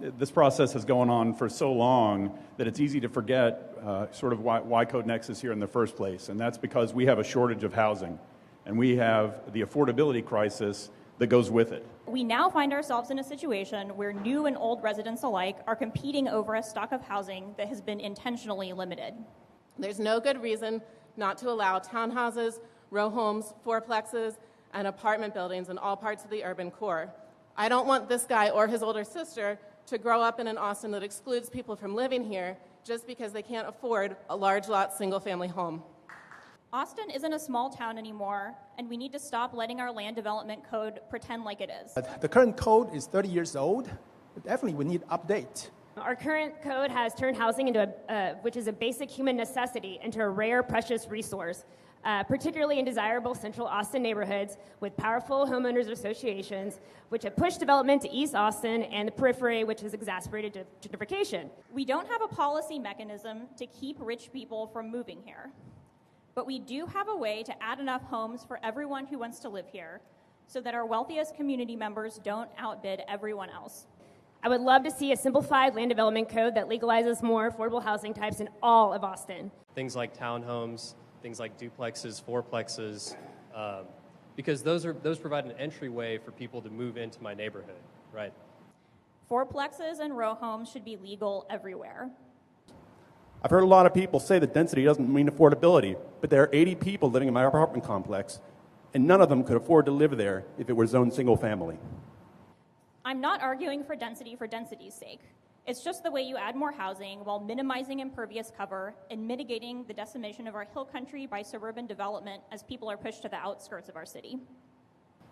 this process has gone on for so long that it's easy to forget sort of why CodeNEXT is here in the first place. And that's because we have a shortage of housing, and we have the affordability crisis that goes with it. We now find ourselves in a situation where new and old residents alike are competing over a stock of housing that has been intentionally limited. There's no good reason not to allow townhouses, row homes, fourplexes, and apartment buildings in all parts of the urban core. I don't want this guy or his older sister to grow up in an Austin that excludes people from living here just because they can't afford a large lot single-family home. Austin isn't a small town anymore, and we need to stop letting our land development code pretend like it is. The current code is 30 years old. Definitely we need update. Our current code has turned housing into which is a basic human necessity, into a rare, precious resource, particularly in desirable central Austin neighborhoods with powerful homeowners associations, which have pushed development to East Austin and the periphery, which has exacerbated gentrification. We don't have a policy mechanism to keep rich people from moving here, but we do have a way to add enough homes for everyone who wants to live here so that our wealthiest community members don't outbid everyone else. I would love to see a simplified land development code that legalizes more affordable housing types in all of Austin. Things like townhomes, things like duplexes, fourplexes, because those provide an entryway for people to move into my neighborhood, right? Fourplexes and row homes should be legal everywhere. I've heard a lot of people say that density doesn't mean affordability, but there are 80 people living in my apartment complex, and none of them could afford to live there if it were zoned single family. I'm not arguing for density's sake. It's just the way you add more housing while minimizing impervious cover and mitigating the decimation of our hill country by suburban development as people are pushed to the outskirts of our city.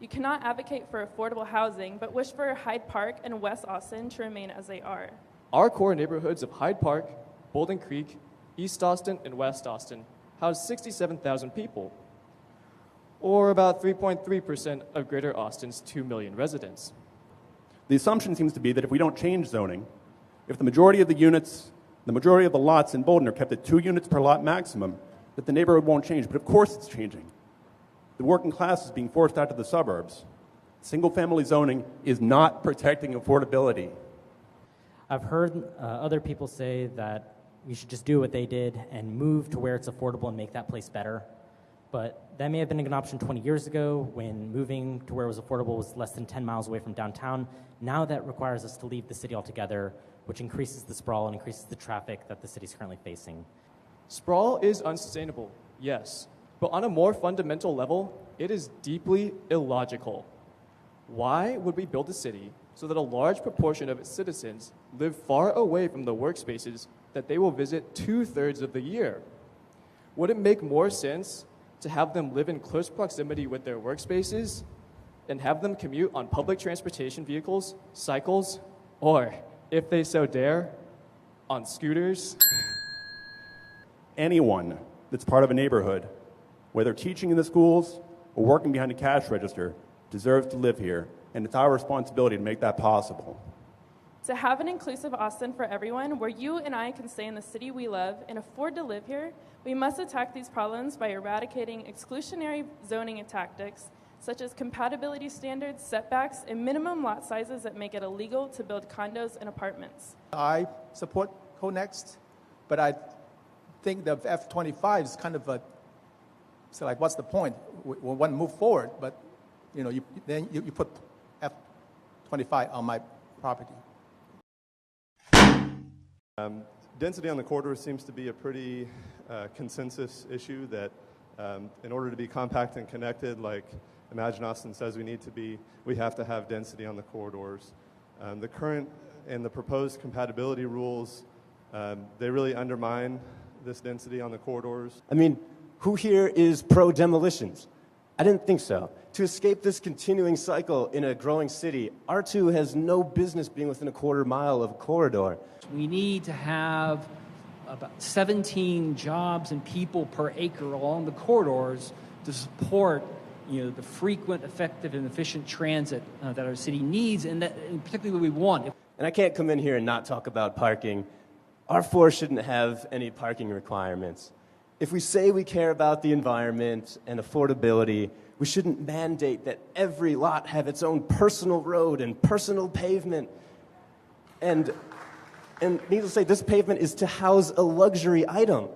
You cannot advocate for affordable housing, but wish for Hyde Park and West Austin to remain as they are. Our core neighborhoods of Hyde Park, Bowling Creek, East Austin, and West Austin house 67,000 people, or about 3.3% of Greater Austin's 2 million residents. The assumption seems to be that if we don't change zoning, if the majority of the lots in Bolden are kept at 2 units per lot maximum, that the neighborhood won't change. But of course it's changing. The working class is being forced out to the suburbs. Single-family zoning is not protecting affordability. I've heard other people say that we should just do what they did and move to where it's affordable and make that place better. But that may have been an option 20 years ago when moving to where it was affordable was less than 10 miles away from downtown. Now that requires us to leave the city altogether, which increases the sprawl and increases the traffic that the city is currently facing. Sprawl is unsustainable, yes, but on a more fundamental level, it is deeply illogical. Why would we build a city so that a large proportion of its citizens live far away from the workspaces that they will visit 2/3 of the year? Would it make more sense to have them live in close proximity with their workspaces and have them commute on public transportation vehicles, cycles, or, if they so dare, on scooters? Anyone that's part of a neighborhood, whether teaching in the schools or working behind a cash register, deserves to live here, and it's our responsibility to make that possible. To have an inclusive Austin for everyone, where you and I can stay in the city we love and afford to live here, we must attack these problems by eradicating exclusionary zoning tactics, such as compatibility standards, setbacks, and minimum lot sizes that make it illegal to build condos and apartments. I support CodeNEXT, but I think the F-25 is kind of a, so like, what's the point? We want to move forward, but then you put F-25 on my property. Density on the corridor seems to be a pretty consensus issue that in order to be compact and connected, like Imagine Austin says we need to be, we have to have density on the corridors. The current and the proposed compatibility rules, they really undermine this density on the corridors. I mean, who here is pro-demolitions? I didn't think so. To escape this continuing cycle in a growing city, R2 has no business being within a quarter mile of a corridor. We need to have about 17 jobs and people per acre along the corridors to support the frequent, effective, and efficient transit that our city needs, and particularly what we want. And I can't come in here and not talk about parking. R4 shouldn't have any parking requirements. If we say we care about the environment and affordability, we shouldn't mandate that every lot have its own personal road and personal pavement. And needless to say, this pavement is to house a luxury item.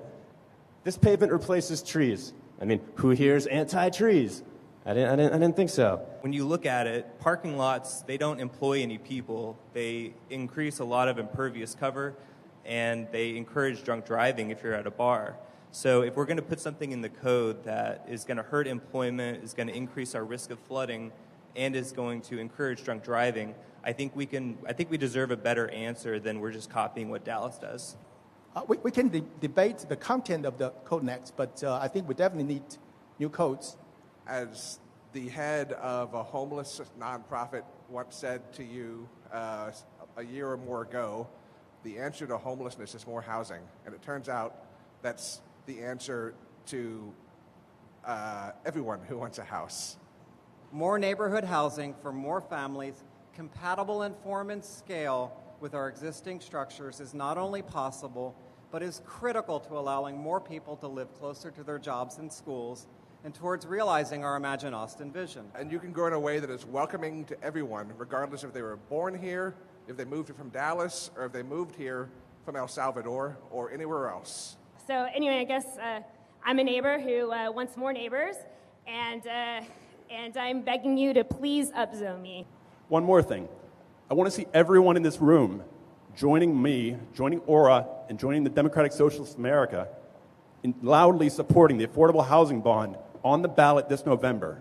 This pavement replaces trees. I mean, who here is anti-trees? I didn't think so. When you look at it, parking lots, they don't employ any people. They increase a lot of impervious cover, and they encourage drunk driving if you're at a bar. So if we're going to put something in the code that is going to hurt employment, is going to increase our risk of flooding, and is going to encourage drunk driving, I think we deserve a better answer than we're just copying what Dallas does. We can debate the content of the CodeNEXT, but I think we definitely need new codes. As the head of a homeless nonprofit once said to you a year or more ago, the answer to homelessness is more housing. And it turns out that's the answer to everyone who wants a house. More neighborhood housing for more families, compatible in form and scale with our existing structures is not only possible, but is critical to allowing more people to live closer to their jobs and schools and towards realizing our Imagine Austin vision. And you can grow in a way that is welcoming to everyone, regardless if they were born here, if they moved from Dallas, or if they moved here from El Salvador or anywhere else. So anyway, I guess I'm a neighbor who wants more neighbors, and I'm begging you to please upzone me. One more thing. I want to see everyone in this room joining me, joining Aura, and joining the Democratic Socialists of America in loudly supporting the affordable housing bond on the ballot this November.